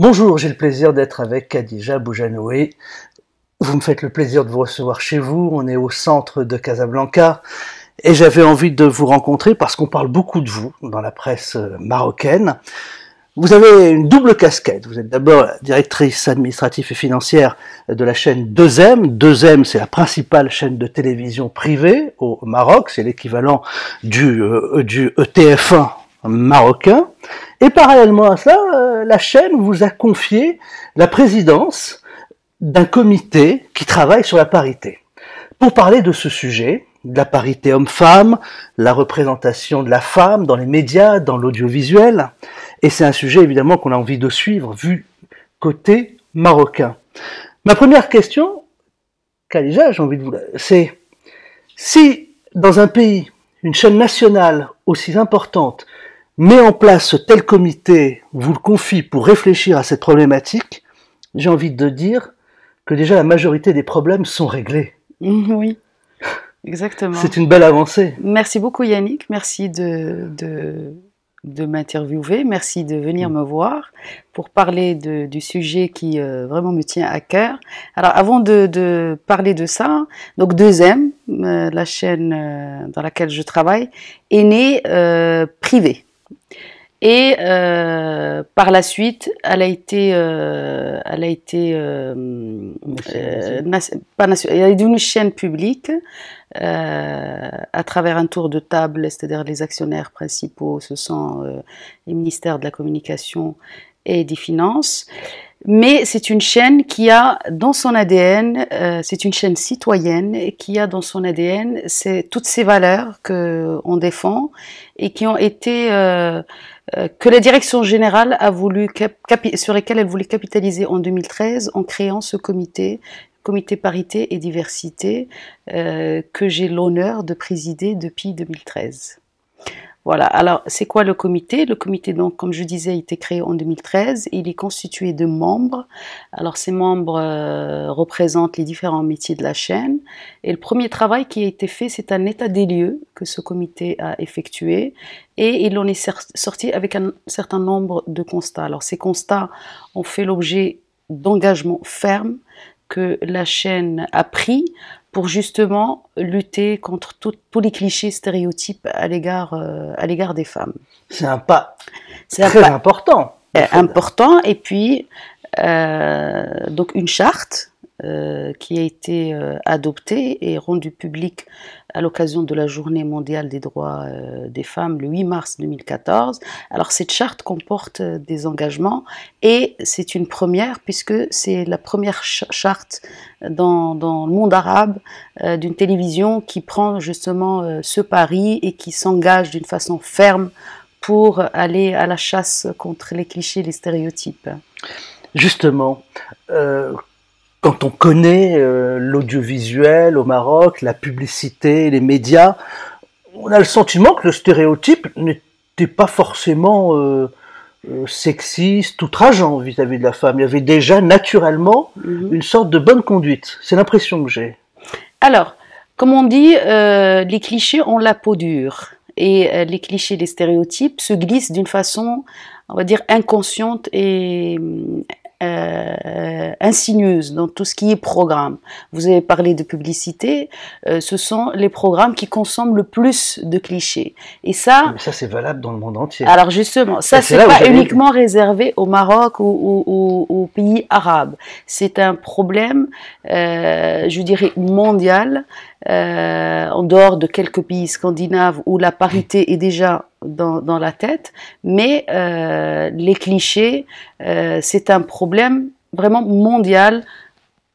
Bonjour, j'ai le plaisir d'être avec Khadija Boujanoué. Vous me faites le plaisir de vous recevoir chez vous. On est au centre de Casablanca et j'avais envie de vous rencontrer parce qu'on parle beaucoup de vous dans la presse marocaine. Vous avez une double casquette. Vous êtes d'abord directrice administrative et financière de la chaîne 2M. 2M, c'est la principale chaîne de télévision privée au Maroc. C'est l'équivalent du TF1 marocain. Et parallèlement à cela, la chaîne vous a confié la présidence d'un comité qui travaille sur la parité. Pour parler de ce sujet, de la parité homme-femme, la représentation de la femme dans les médias, dans l'audiovisuel, et c'est un sujet évidemment qu'on a envie de suivre, vu côté marocain. Ma première question, Khadija, j'ai envie de vous c'est si dans un pays, une chaîne nationale aussi importante met en place ce tel comité, vous le confie pour réfléchir à cette problématique, j'ai envie de dire que déjà la majorité des problèmes sont réglés. Oui, exactement. C'est une belle avancée. Merci beaucoup Yannick, merci de m'interviewer, merci de venir me voir pour parler du sujet qui vraiment me tient à cœur. Alors avant de parler de ça, donc 2M, la chaîne dans laquelle je travaille, est née privée. Et par la suite, elle a été une chaîne publique à travers un tour de table, c'est-à-dire les actionnaires principaux, ce sont les ministères de la Communication et des Finances. Mais c'est une chaîne qui a dans son ADN, c'est une chaîne citoyenne et qui a dans son ADN toutes ces valeurs qu'on défend et qui ont été que la direction générale a voulu sur lesquelles elle voulait capitaliser en 2013 en créant ce comité parité et diversité que j'ai l'honneur de présider depuis 2013. Voilà, alors c'est quoi le comité? Le comité, donc, comme je disais, a été créé en 2013. Il est constitué de membres. Alors ces membres représentent les différents métiers de la chaîne. Et le premier travail qui a été fait, c'est un état des lieux que ce comité a effectué. Et il en est sorti avec un certain nombre de constats. Alors ces constats ont fait l'objet d'engagements fermes que la chaîne a pris pour justement lutter contre tous les clichés stéréotypes à l'égard des femmes. C'est un pas très important. Important, et puis donc une charte qui a été adoptée et rendue publique à l'occasion de la Journée mondiale des droits des femmes le 8 mars 2014. Alors cette charte comporte des engagements et c'est une première puisque c'est la première charte dans le monde arabe d'une télévision qui prend justement ce pari et qui s'engage d'une façon ferme pour aller à la chasse contre les clichés, les stéréotypes. Justement, quand on connaît l'audiovisuel au Maroc, la publicité, les médias, on a le sentiment que le stéréotype n'était pas forcément sexiste, outrageant vis-à-vis de la femme. Il y avait déjà naturellement une sorte de bonne conduite. C'est l'impression que j'ai. Alors, comme on dit, les clichés ont la peau dure. Et les clichés, les stéréotypes se glissent d'une façon, on va dire, inconsciente et insigneuse dans tout ce qui est programme. Vous avez parlé de publicité, ce sont les programmes qui consomment le plus de clichés. Et ça, mais ça c'est valable dans le monde entier. Alors justement, ça c'est pas uniquement réservé au Maroc ou aux pays arabes. C'est un problème, je dirais, mondial, en dehors de quelques pays scandinaves où la parité est déjà dans la tête, mais les clichés, c'est un problème vraiment mondial.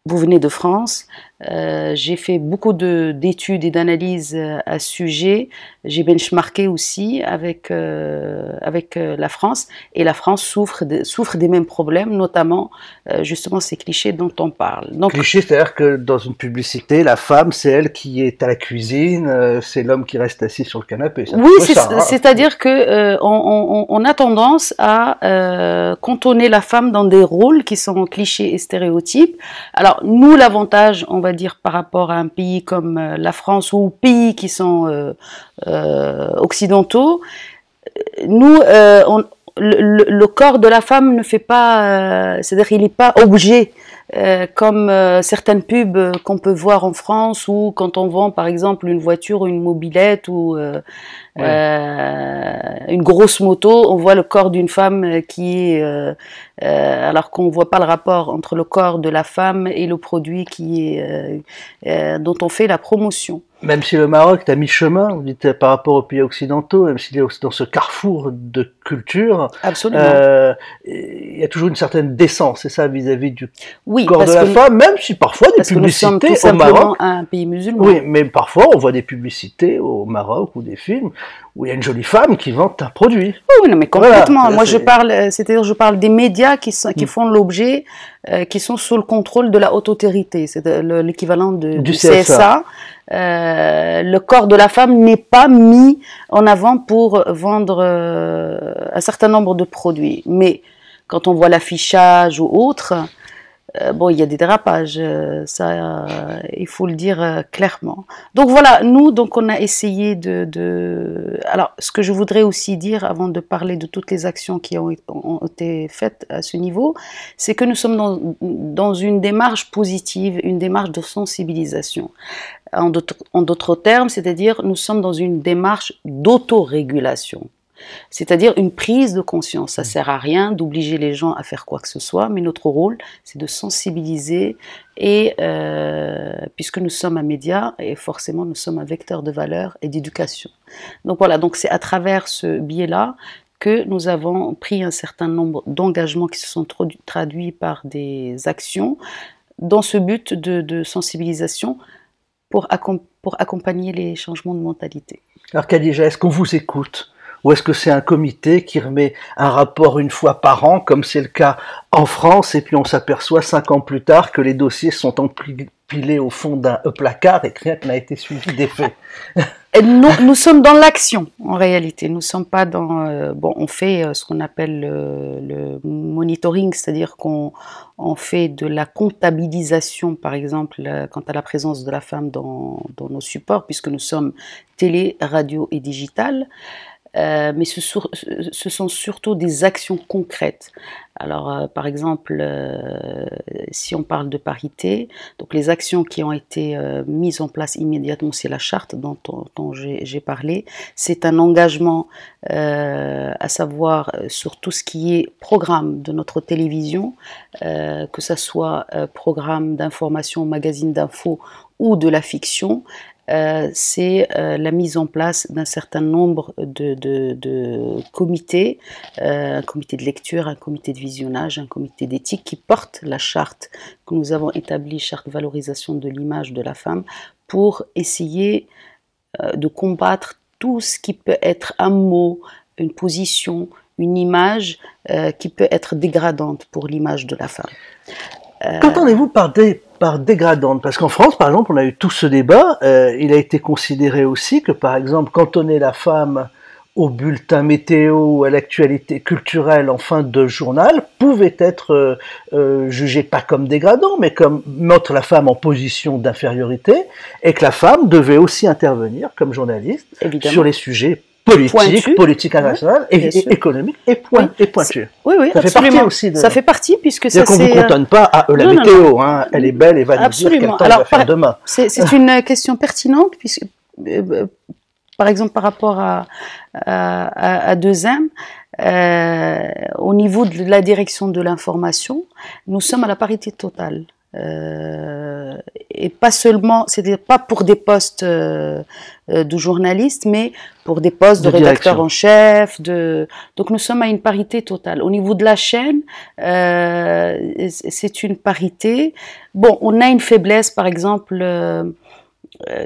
Vous venez de France, j'ai fait beaucoup d'études et d'analyses à ce sujet, j'ai benchmarké aussi avec la France, et la France souffre des mêmes problèmes, notamment justement ces clichés dont on parle. Donc, clichés, c'est-à-dire que dans une publicité, la femme, c'est elle qui est à la cuisine, c'est l'homme qui reste assis sur le canapé. Oui, c'est-à-dire que on a tendance à cantonner la femme dans des rôles qui sont clichés et stéréotypes. Alors nous, l'avantage, on va dire, par rapport à un pays comme la France ou aux pays qui sont occidentaux, nous, le corps de la femme ne fait pas, c'est-à-dire il n'est pas objet comme certaines pubs qu'on peut voir en France ou quand on vend par exemple une voiture ou une mobilette ou une grosse moto, on voit le corps d'une femme qui est alors qu'on voit pas le rapport entre le corps de la femme et le produit qui est dont on fait la promotion. Même si le Maroc est à mi-chemin, vous dites par rapport aux pays occidentaux, même s'il est dans ce carrefour de culture, il y a toujours une certaine décence, c'est ça, vis-à-vis du corps de la femme, même si parfois des publicités au Maroc, un pays musulman. Oui, mais parfois on voit des publicités au Maroc ou des films où il y a une jolie femme qui vend un produit. Oui, non, mais complètement. Voilà, moi, c'est-à-dire, je parle des médias qui font l'objet, qui sont sous le contrôle de la haute autorité, c'est l'équivalent du CSA. Le corps de la femme n'est pas mis en avant pour vendre un certain nombre de produits. Mais quand on voit l'affichage ou autre, bon, il y a des dérapages, ça, il faut le dire clairement. Donc voilà, nous, donc on a essayé Alors, ce que je voudrais aussi dire, avant de parler de toutes les actions qui ont été faites à ce niveau, c'est que nous sommes dans une démarche positive, une démarche de sensibilisation. En d'autres termes, c'est-à-dire nous sommes dans une démarche d'autorégulation. C'est-à-dire une prise de conscience. Ça ne sert à rien d'obliger les gens à faire quoi que ce soit, mais notre rôle, c'est de sensibiliser et puisque nous sommes un média, et forcément nous sommes un vecteur de valeur et d'éducation. Donc voilà, donc c'est à travers ce biais-là que nous avons pris un certain nombre d'engagements qui se sont traduits par des actions dans ce but de sensibilisation pour accompagner les changements de mentalité. Alors Khadija, est-ce qu'on vous écoute ? Ou est-ce que c'est un comité qui remet un rapport une fois par an, comme c'est le cas en France, et puis on s'aperçoit 5 ans plus tard que les dossiers sont empilés au fond d'un placard et que rien n'a été suivi des faits? Nous sommes dans l'action, en réalité. Nous ne sommes pas dans... bon, on fait ce qu'on appelle le monitoring, c'est-à-dire qu'on fait de la comptabilisation, par exemple, quant à la présence de la femme dans nos supports, puisque nous sommes télé, radio et digital. Mais ce sont surtout des actions concrètes. Alors, par exemple, si on parle de parité, donc les actions qui ont été mises en place immédiatement, c'est la charte dont j'ai parlé. C'est un engagement, à savoir sur tout ce qui est programme de notre télévision, que ce soit programme d'information, magazine d'info ou de la fiction. C'est la mise en place d'un certain nombre de comités, un comité de lecture, un comité de visionnage, un comité d'éthique qui porte la charte que nous avons établie, charte de valorisation de l'image de la femme, pour essayer de combattre tout ce qui peut être un mot, une position, une image qui peut être dégradante pour l'image de la femme. Qu'entendez-vous par dégradante? Parce qu'en France, par exemple, on a eu tout ce débat. Il a été considéré aussi que, par exemple, cantonner la femme au bulletin météo ou à l'actualité culturelle en fin de journal pouvait être jugé pas comme dégradant, mais comme mettre la femme en position d'infériorité, et que la femme devait aussi intervenir comme journaliste sur les sujets politique internationale et économique et pointu. Oui, ça fait partie aussi de... Ça fait partie puisque ça c'est... qu'on ne vous cantonne pas à la météo, hein, elle est belle et va nous dire quel temps elle va faire demain. C'est une question pertinente puisque, par exemple, par rapport à 2M, au niveau de la direction de l'information, nous sommes à la parité totale. Et pas seulement, c'est-à-dire pas pour des postes de journalistes, mais pour des postes de rédacteur en chef. Donc nous sommes à une parité totale. Au niveau de la chaîne, c'est une parité. Bon, on a une faiblesse, par exemple.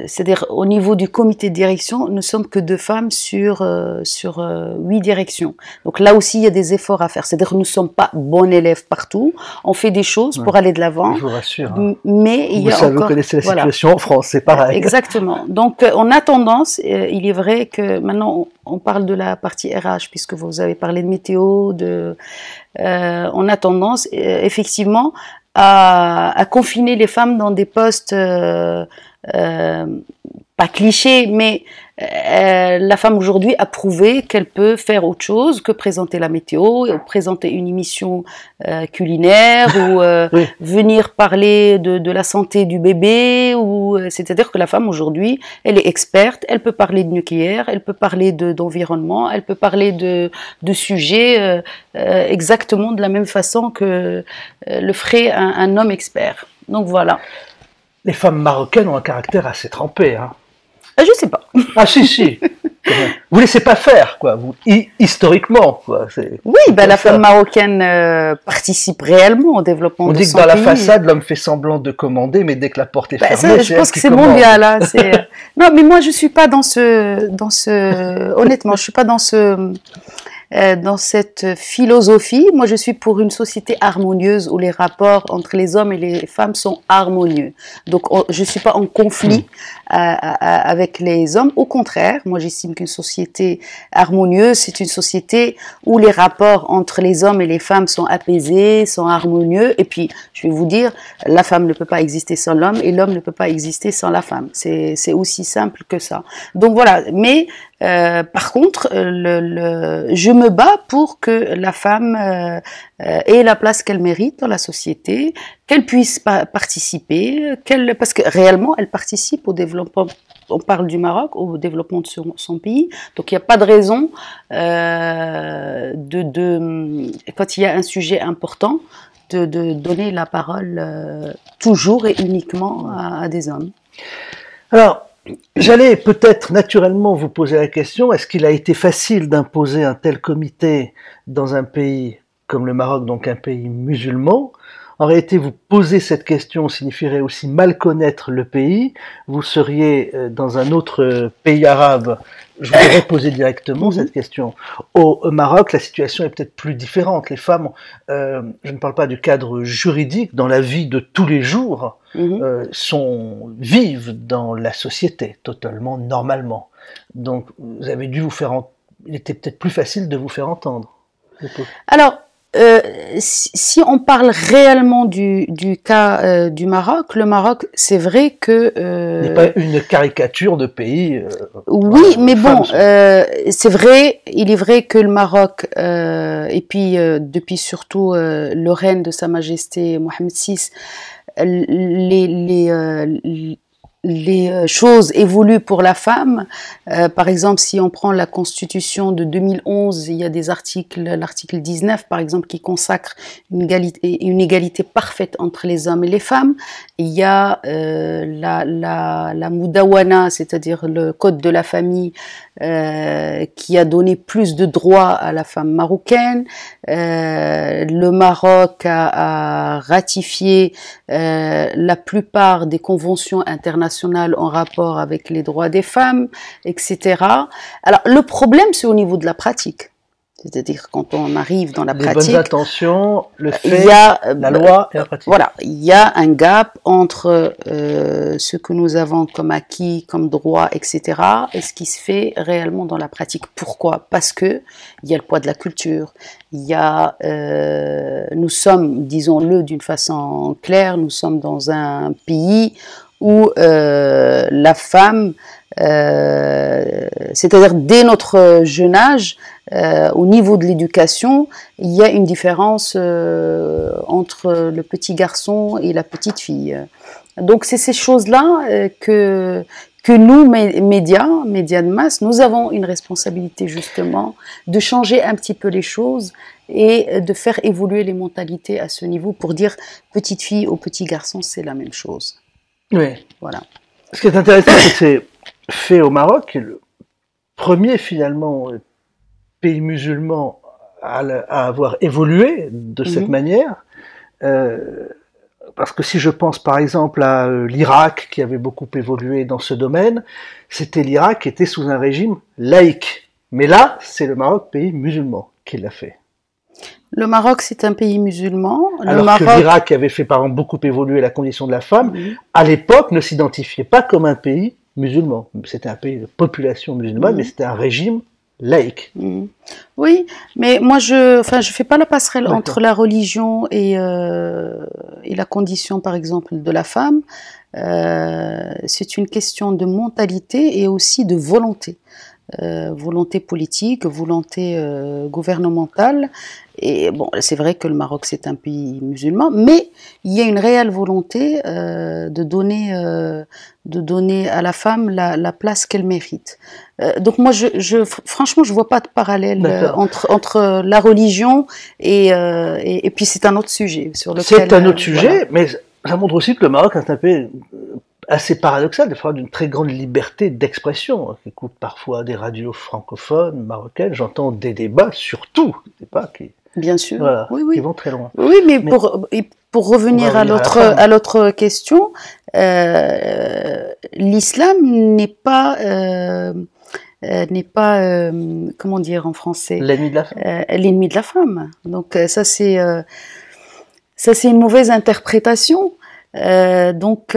C'est-à-dire au niveau du comité de direction, nous sommes que 2 femmes sur 8 directions. Donc là aussi, il y a des efforts à faire. C'est-à-dire que nous ne sommes pas bons élèves partout. On fait des choses pour aller de l'avant. Je vous rassure. Mais il y a vous connaissez la situation en France, c'est pareil. Exactement. Donc on a tendance, il est vrai que maintenant on parle de la partie RH, puisque vous avez parlé de météo, on a tendance effectivement à confiner les femmes dans des postes pas clichés, mais La femme aujourd'hui a prouvé qu'elle peut faire autre chose que présenter la météo, présenter une émission culinaire ou Oui. venir parler de la santé du bébé. C'est-à-dire que la femme aujourd'hui, elle est experte, elle peut parler de nucléaire, elle peut parler d'environnement, elle peut parler de sujets exactement de la même façon que le ferait un homme expert. Donc voilà. Les femmes marocaines ont un caractère assez trempé, hein. Je sais pas. Ah si, si. Vous laissez pas faire, quoi. Historiquement, quoi. Oui, ben la femme marocaine participe réellement au développement de son pays. On dit que dans la façade, l'homme fait semblant de commander, mais dès que la porte est fermée, ça, je pense que c'est mondial. Hein, non, mais moi, je suis pas dans honnêtement, je suis pas dans cette philosophie. Moi, je suis pour une société harmonieuse où les rapports entre les hommes et les femmes sont harmonieux. Donc, je suis pas en conflit avec les hommes. Au contraire, moi, j'estime qu'une société harmonieuse, c'est une société où les rapports entre les hommes et les femmes sont apaisés, sont harmonieux. Et puis, je vais vous dire, la femme ne peut pas exister sans l'homme et l'homme ne peut pas exister sans la femme. C'est aussi simple que ça. Donc voilà. Mais par contre, je me bats pour que la femme ait la place qu'elle mérite dans la société, qu'elle puisse participer, parce que réellement, elle participe au développement. On parle du Maroc, au développement de son pays. Donc, il n'y a pas de raison, quand il y a un sujet important, de donner la parole toujours et uniquement à des hommes. Alors, j'allais peut-être naturellement vous poser la question, est-ce qu'il a été facile d'imposer un tel comité dans un pays comme le Maroc, donc un pays musulman? En réalité, vous poser cette question signifierait aussi mal connaître le pays. Vous seriez dans un autre pays arabe. Je voudrais poser directement cette question. Au Maroc, la situation est peut-être plus différente. Les femmes, je ne parle pas du cadre juridique, dans la vie de tous les jours, vivent dans la société, totalement normalement. Donc, vous avez dû il était peut-être plus facile de vous faire entendre. Alors, si on parle réellement du cas du Maroc, le Maroc, c'est vrai que... Il n'est pas une caricature de pays... oui, mais bon, c'est vrai, il est vrai que le Maroc, et puis depuis surtout le règne de Sa Majesté Mohamed VI, les choses évoluent pour la femme. Par exemple, si on prend la Constitution de 2011, il y a des articles, l'article 19 par exemple, qui consacre une égalité parfaite entre les hommes et les femmes. Il y a la Moudawana, c'est-à-dire le code de la famille, qui a donné plus de droits à la femme marocaine. Le Maroc a ratifié la plupart des conventions internationales en rapport avec les droits des femmes, etc. Alors, le problème, c'est au niveau de la pratique. C'est-à-dire, quand on arrive dans la pratique... Les bonnes intentions, le fait, la loi et la pratique. Voilà, il y a un gap entre ce que nous avons comme acquis, comme droit, etc. et ce qui se fait réellement dans la pratique. Pourquoi? Parce que il y a le poids de la culture. Il y a, nous sommes, disons-le d'une façon claire, nous sommes dans un pays où la femme, c'est-à-dire dès notre jeune âge, au niveau de l'éducation, il y a une différence entre le petit garçon et la petite fille. Donc c'est ces choses-là que nous, médias de masse, nous avons une responsabilité justement de changer un petit peu les choses et de faire évoluer les mentalités à ce niveau pour dire petite fille ou petit garçon, c'est la même chose. Oui. Voilà. Ce qui est intéressant, c'est que c'est fait au Maroc, le premier finalement pays musulman à avoir évolué de cette manière. Parce que si je pense par exemple à l'Irak, qui avait beaucoup évolué dans ce domaine, c'était l'Irak qui était sous un régime laïque. Mais là, c'est le Maroc, pays musulman, qui l'a fait. Le Maroc, c'est un pays musulman. Alors que l'Irak, qui avait fait par exemple beaucoup évoluer la condition de la femme, à l'époque ne s'identifiait pas comme un pays musulman. C'était un pays de population musulmane, mais c'était un régime laïque. Oui, mais moi je fais pas la passerelle entre la religion et la condition par exemple de la femme. c'est une question de mentalité et aussi de volonté. Volonté politique, volonté gouvernementale. Et bon, c'est vrai que le Maroc, c'est un pays musulman, mais il y a une réelle volonté de donner à la femme la place qu'elle mérite. Donc moi, franchement, je vois pas de parallèle entre la religion et puis c'est un autre sujet sur lequel... C'est un autre sujet, mais ça montre aussi que le Maroc est un pays assez paradoxal, des fois d'une très grande liberté d'expression. J'écoute parfois des radios francophones, marocaines, j'entends des débats sur tout, des débats qui, bien sûr, voilà, oui. qui vont très loin. Oui, mais pour revenir à l'autre question, l'islam n'est pas comment dire en français, l'ennemi de la femme. L'ennemi de la femme. Donc ça c'est une mauvaise interprétation. Donc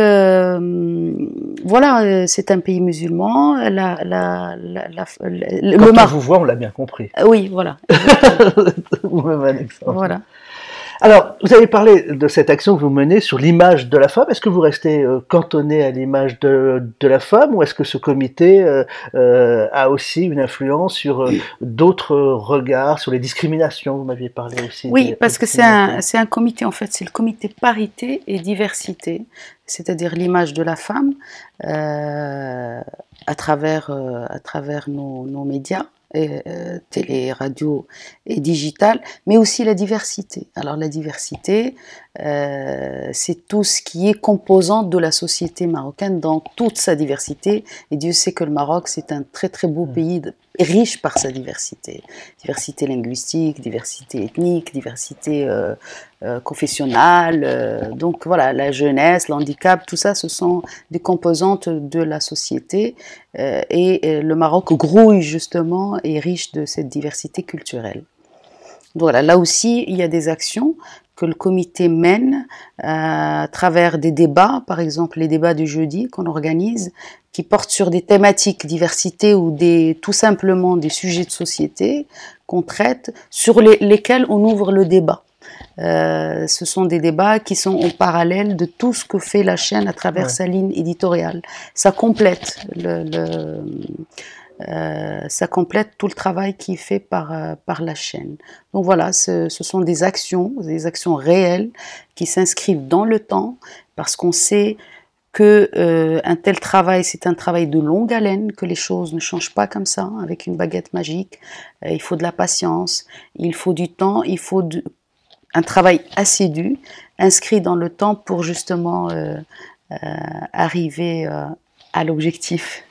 voilà, c'est un pays musulman. Quand on vous voit, on l'a bien compris. Oui, voilà. Vous-même, Alexandre. Voilà. Alors, vous avez parlé de cette action que vous menez sur l'image de la femme. Est-ce que vous restez cantonné à l'image de la femme, ou est-ce que ce comité a aussi une influence sur d'autres regards, sur les discriminations? Vous m'aviez parlé aussi. Oui, parce que c'est un comité, en fait, c'est le comité parité et diversité, c'est-à-dire l'image de la femme à travers nos médias. Télé, radio et digital, mais aussi la diversité. Alors la diversité, c'est tout ce qui est composante de la société marocaine dans toute sa diversité, et Dieu sait que le Maroc, c'est un très très beau pays, riche par sa diversité. Diversité linguistique, diversité ethnique, diversité confessionnelle, donc voilà, la jeunesse, l'handicap, tout ça, ce sont des composantes de la société, et le Maroc grouille justement et est riche de cette diversité culturelle. Voilà, là aussi, il y a des actions que le comité mène à travers des débats, par exemple les débats du jeudi qu'on organise, qui portent sur des thématiques diversité ou tout simplement des sujets de société qu'on traite, sur lesquels on ouvre le débat. Ce sont des débats qui sont en parallèle de tout ce que fait la chaîne à travers sa ligne éditoriale. Ça complète ça complète tout le travail qui est fait par la chaîne. Donc voilà, ce sont des actions réelles qui s'inscrivent dans le temps, parce qu'on sait que un tel travail, c'est un travail de longue haleine, que les choses ne changent pas comme ça, avec une baguette magique. Il faut de la patience, il faut du temps, il faut un travail assidu, inscrit dans le temps pour justement arriver à l'objectif.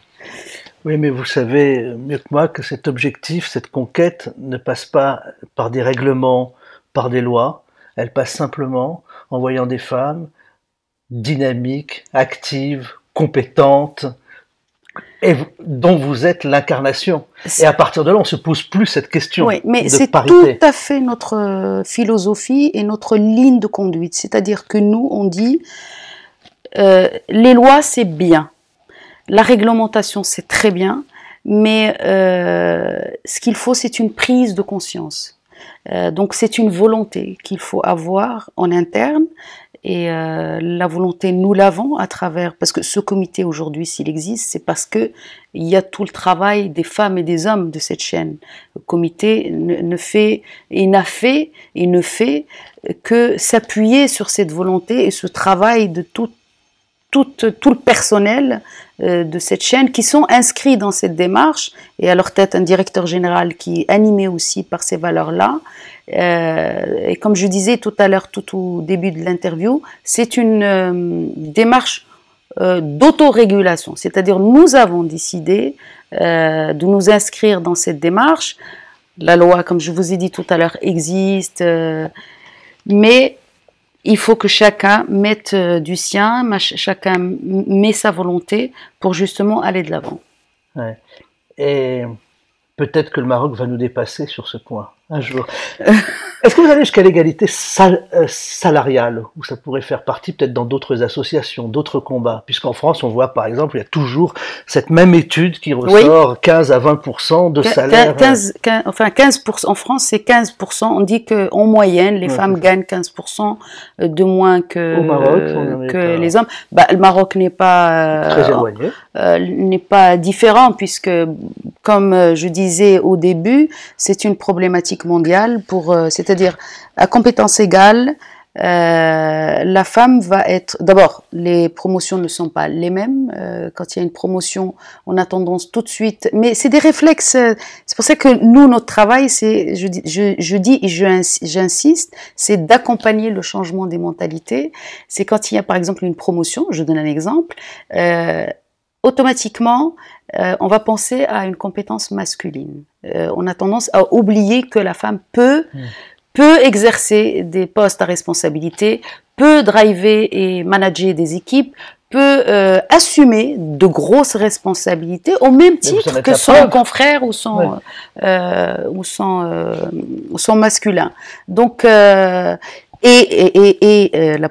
Oui, mais vous savez mieux que moi que cet objectif, cette conquête, ne passe pas par des règlements, par des lois. Elle passe simplement en voyant des femmes dynamiques, actives, compétentes, et dont vous êtes l'incarnation. Et à partir de là, on se pose plus cette question de parité. Oui, mais c'est tout à fait notre philosophie et notre ligne de conduite. C'est-à-dire que nous, on dit les lois, c'est bien. La réglementation, c'est très bien, mais ce qu'il faut, c'est une prise de conscience. Donc, c'est une volonté qu'il faut avoir en interne, et la volonté, nous l'avons à travers, parce que ce comité aujourd'hui, s'il existe, c'est parce que il y a tout le travail des femmes et des hommes de cette chaîne. Le comité ne fait et n'a fait et ne fait que s'appuyer sur cette volonté et ce travail de tout le personnel de cette chaîne qui sont inscrits dans cette démarche, et à leur tête un directeur général qui est animé aussi par ces valeurs-là. Et comme je disais tout à l'heure, tout au début de l'interview, c'est une démarche d'autorégulation. C'est-à-dire nous avons décidé de nous inscrire dans cette démarche. La loi, comme je vous ai dit tout à l'heure, existe, mais il faut que chacun mette du sien, chacun met sa volonté pour justement aller de l'avant. Ouais. Et Peut-être que le Maroc va nous dépasser sur ce point un jour. Est-ce que vous allez jusqu'à l'égalité salariale, où ça pourrait faire partie peut-être dans d'autres associations, d'autres combats? Puisqu'en France, on voit par exemple, il y a toujours cette même étude qui ressort, oui. 15 à 20% de salaire. 15%, en France, c'est 15%. On dit qu'en moyenne, les femmes gagnent 15% de moins que, au Maroc, que les hommes. Bah, le Maroc n'est pas très éloigné. N'est pas différent, puisque, comme je disais au début, c'est une problématique mondiale, c'est-à-dire à compétences égales, la femme va être... D'abord, les promotions ne sont pas les mêmes. Quand il y a une promotion, on a tendance tout de suite... Mais c'est des réflexes. C'est pour ça que nous, notre travail, c'est, je dis et j'insiste, c'est d'accompagner le changement des mentalités. C'est quand il y a, par exemple, une promotion, je donne un exemple, automatiquement, on va penser à une compétence masculine. On a tendance à oublier que la femme peut exercer des postes à responsabilité, peut driver et manager des équipes, peut assumer de grosses responsabilités au même titre que son confrère ou son masculin. Donc, la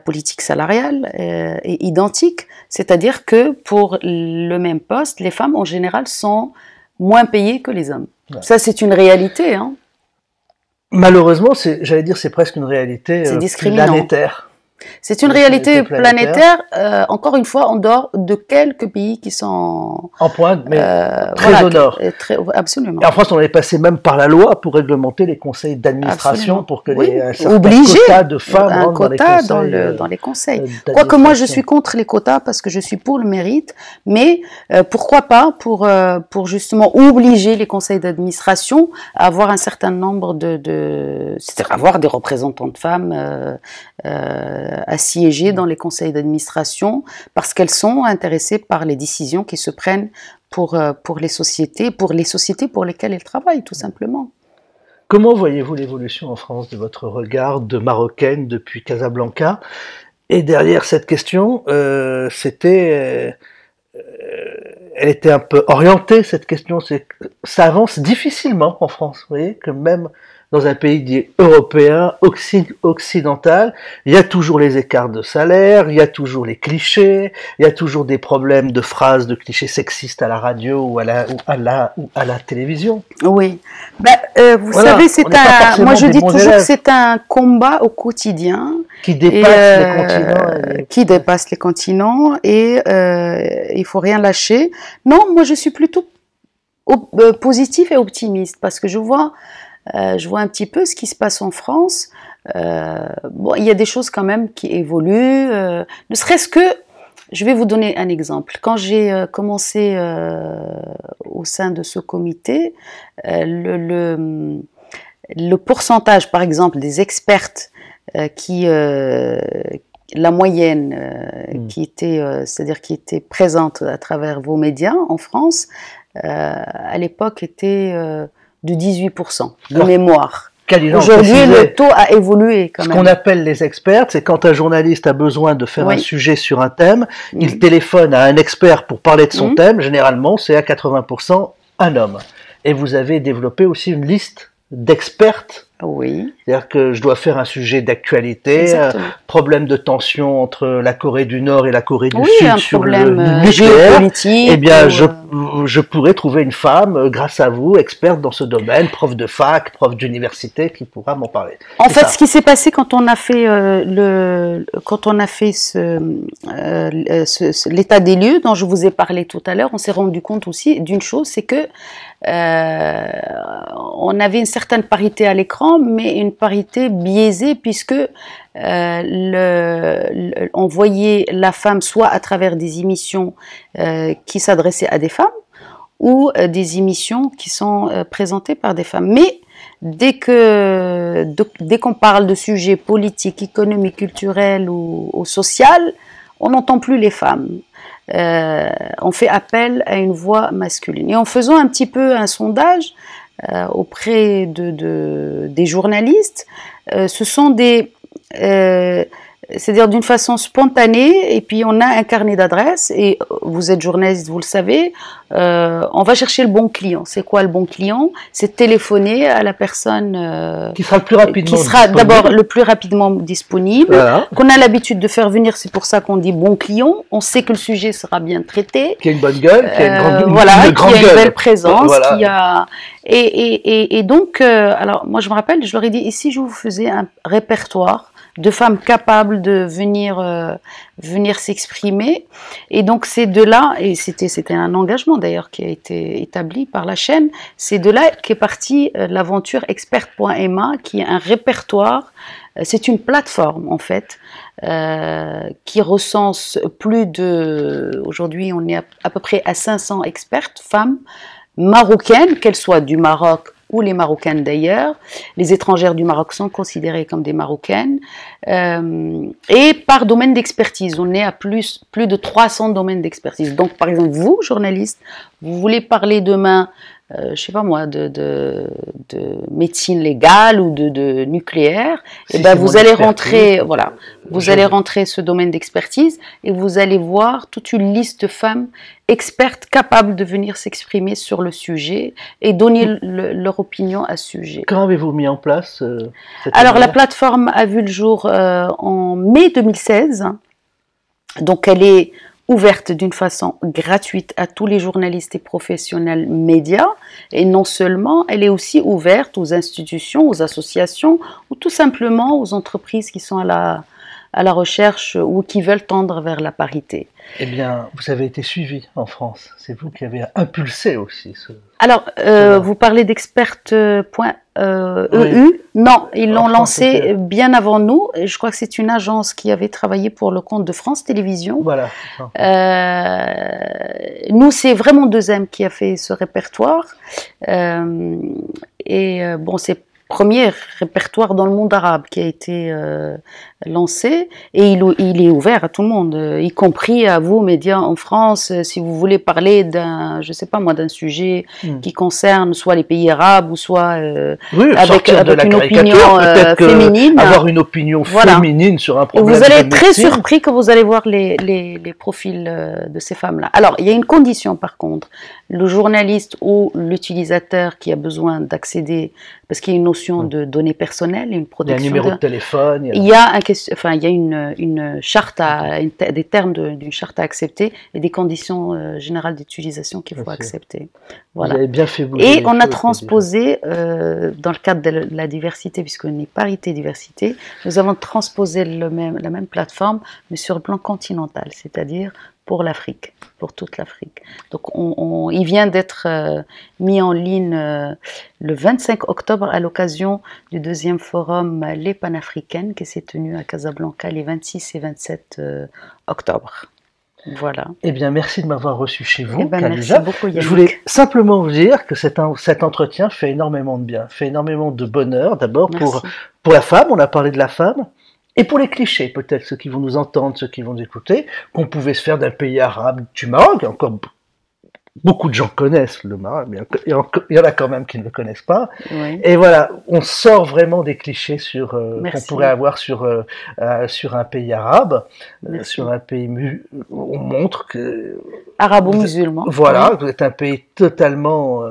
politique salariale est identique, c'est-à-dire que pour le même poste, les femmes en général sont moins payées que les hommes. Ouais. Ça, c'est une réalité. Hein. Malheureusement, j'allais dire, c'est presque une réalité planétaire. C'est une réalité planétaire, encore une fois, en dehors de quelques pays qui sont... En pointe, mais très au nord. Absolument. Et en France, on est passé même par la loi pour réglementer les conseils d'administration, pour que un certain quota de femmes un quota dans les conseils. Quoique moi, je suis contre les quotas parce que je suis pour le mérite, mais pourquoi pas pour justement obliger les conseils d'administration à avoir un certain nombre c'est-à-dire avoir des représentants de femmes à siéger dans les conseils d'administration parce qu'elles sont intéressées par les décisions qui se prennent pour les sociétés pour lesquelles elles travaillent, tout simplement. Comment voyez-vous l'évolution en France de votre regard de Marocaine depuis Casablanca? Et derrière cette question, elle était un peu orientée, cette question, ça avance difficilement en France, vous voyez, que même dans un pays dit européen, occidental, il y a toujours les écarts de salaire, il y a toujours les clichés, il y a toujours des problèmes de phrases, de clichés sexistes à la radio ou à la télévision. Oui. Vous savez, moi je dis toujours que c'est un combat au quotidien. Qui dépasse les continents. Qui dépasse les continents et il faut rien lâcher. Non, moi je suis plutôt positif et optimiste parce que je vois un petit peu ce qui se passe en France. Il y a des choses quand même qui évoluent. Ne serait-ce que, je vais vous donner un exemple. Quand j'ai commencé au sein de ce comité, le pourcentage, par exemple, des expertes la moyenne qui était, c'est-à-dire qui était présente à travers vos médias en France, à l'époque était de 18% de mémoire. Aujourd'hui, le taux a évolué quand même. Ce qu'on appelle les experts, c'est quand un journaliste a besoin de faire un sujet sur un thème, il téléphone à un expert pour parler de son thème, généralement c'est à 80% un homme. Et vous avez développé aussi une liste d'expertes. Oui. C'est-à-dire que je dois faire un sujet d'actualité, problème de tension entre la Corée du Nord et la Corée du Sud sur le nucléaire. Eh bien, je pourrais trouver une femme, grâce à vous, experte dans ce domaine, prof de fac, prof d'université, qui pourra m'en parler. En fait, ce qui s'est passé quand on a fait l'état des lieux dont je vous ai parlé tout à l'heure, on s'est rendu compte aussi d'une chose, c'est que on avait une certaine parité à l'écran, mais une parité biaisée puisque on voyait la femme soit à travers des émissions qui s'adressaient à des femmes ou des émissions qui sont présentées par des femmes. Mais dès qu'on parle de sujets politiques, économiques, culturels ou social, on n'entend plus les femmes. On fait appel à une voix masculine. Et en faisant un petit peu un sondage auprès des journalistes, ce sont des c'est-à-dire d'une façon spontanée, et puis on a un carnet d'adresses, et vous êtes journaliste, vous le savez, on va chercher le bon client. C'est quoi le bon client? C'est téléphoner à la personne qui sera le plus rapidement qui sera d'abord le plus rapidement disponible, voilà. Qu'on a l'habitude de faire venir, c'est pour ça qu'on dit bon client, on sait que le sujet sera bien traité. Qui a une bonne gueule, qui a une grande, voilà, une grande qui a une gueule. belle présence, Voilà. qui a... Et donc, alors moi je me rappelle, je leur ai dit, ici je vous faisais un répertoire de femmes capables de venir s'exprimer. Et donc c'est de là, et c'était un engagement d'ailleurs qui a été établi par la chaîne, c'est de là qu'est partie l'aventure expert.ma, qui est un répertoire, c'est une plateforme en fait, qui recense aujourd'hui on est à peu près à 500 expertes, femmes marocaines, qu'elles soient du Maroc ou les Marocaines d'ailleurs. Les étrangères du Maroc sont considérées comme des Marocaines. Et par domaine d'expertise, on est à plus de 300 domaines d'expertise. Donc, par exemple, vous, journaliste, vous voulez parler demain, je sais pas moi, de médecine légale ou de nucléaire, et ben vous allez rentrer, voilà, vous allez rentrer ce domaine d'expertise et vous allez voir toute une liste de femmes expertes capables de venir s'exprimer sur le sujet et donner leur opinion à ce sujet. Quand avez-vous mis en place Alors la plateforme a vu le jour en mai 2016, donc elle est ouverte d'une façon gratuite à tous les journalistes et professionnels médias, et non seulement, elle est aussi ouverte aux institutions, aux associations, ou tout simplement aux entreprises qui sont à la recherche ou qui veulent tendre vers la parité. Eh bien, vous avez été suivi en France. C'est vous qui avez impulsé aussi ce... Alors, vous parlez d'expert.eu. Oui. Non, ils l'ont lancé bien avant nous. Je crois que c'est une agence qui avait travaillé pour le compte de France Télévisions. Voilà. Nous, c'est vraiment 2M qui a fait ce répertoire. Bon, c'est premier répertoire dans le monde arabe qui a été lancé, et il est ouvert à tout le monde, y compris à vous, médias en France, si vous voulez parler je sais pas moi, d'un sujet qui concerne soit les pays arabes ou soit avec une opinion féminine. Avoir une opinion féminine sur un problème. Et vous allez être très surpris quand vous allez voir les profils de ces femmes-là. Alors, il y a une condition par contre. Le journaliste ou l'utilisateur qui a besoin d'accéder, parce qu'il y a une notion de données personnelles, une protection. Il y a un numéro de téléphone. Il y a une charte, des termes d'une charte à accepter et des conditions générales d'utilisation qu'il faut accepter. Voilà. Vous avez bien fait bouger. Et on a transposé, dans le cadre de la diversité, puisqu'on est parité-diversité, nous avons transposé la même plateforme, mais sur le plan continental, c'est-à-dire pour l'Afrique, pour toute l'Afrique. Donc il vient d'être mis en ligne le 25 octobre à l'occasion du 2e forum Les Panafricaines qui s'est tenu à Casablanca les 26 et 27 octobre. Voilà. Eh bien, merci de m'avoir reçu chez vous, merci beaucoup, Yannick. Je voulais simplement vous dire que cet entretien fait énormément de bien, fait énormément de bonheur. D'abord pour la femme, on a parlé de la femme. Et pour les clichés, peut-être ceux qui vont nous entendre, ceux qui vont nous écouter, qu'on pouvait se faire d'un pays arabe, du Maroc. Encore beaucoup de gens connaissent le Maroc, mais il y en a quand même qui ne le connaissent pas. Oui. Et voilà, on sort vraiment des clichés qu'on pourrait avoir sur un pays arabe, sur un pays on montre que arabo-musulman. Voilà, vous êtes un pays totalement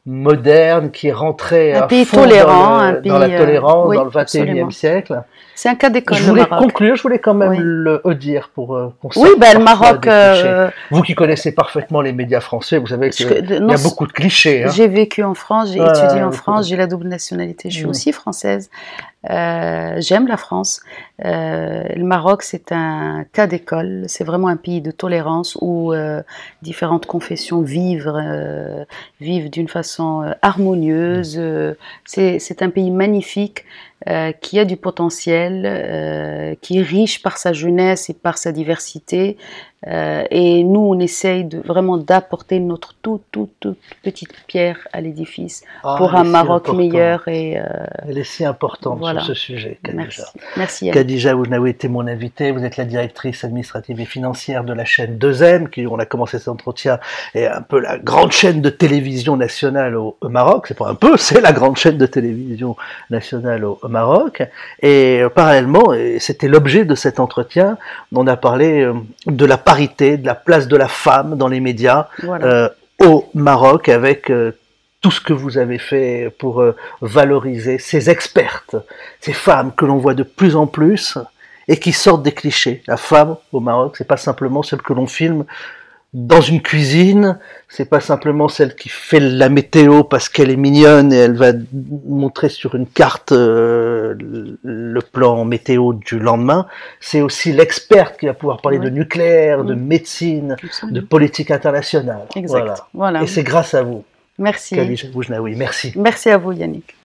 moderne, qui est rentré un à pays fond tolérant, dans la tolérance, dans le 21e siècle. C'est un cas d'école, le Maroc. Je voulais quand même le dire pour qu'on oui, le Maroc. Vous qui connaissez parfaitement les médias français, vous savez qu'il y a beaucoup de clichés. Hein. J'ai vécu en France, j'ai étudié en France, j'ai la double nationalité, je suis aussi française. J'aime la France. Le Maroc, c'est un cas d'école. C'est vraiment un pays de tolérance où différentes confessions vivent d'une façon harmonieuse. C'est un pays magnifique qui a du potentiel, qui est riche par sa jeunesse et par sa diversité. Et nous, on essaye vraiment d'apporter notre toute petite pierre à l'édifice pour un Maroc meilleur. Elle est si importante voilà. sur ce sujet, Khadija. Merci. Khadija Ouznaoui était mon invitée. Vous êtes la directrice administrative et financière de la chaîne 2M, on a commencé cet entretien, est un peu la grande chaîne de télévision nationale au Maroc. C'est pas un peu, c'est la grande chaîne de télévision nationale au Maroc. Maroc. Et parallèlement, et c'était l'objet de cet entretien, on a parlé de la parité, de la place de la femme dans les médias Voilà. au Maroc, avec tout ce que vous avez fait pour valoriser ces expertes, ces femmes que l'on voit de plus en plus et qui sortent des clichés. La femme au Maroc, c'est pas simplement celle que l'on filme dans une cuisine, c'est pas simplement celle qui fait la météo parce qu'elle est mignonne et elle va montrer sur une carte le plan météo du lendemain, c'est aussi l'experte qui va pouvoir parler de nucléaire, de médecine, de politique internationale. Exact. Voilà. Et c'est grâce à vous. Merci. Khadija Bouchnaoui, merci. Merci à vous, Yannick.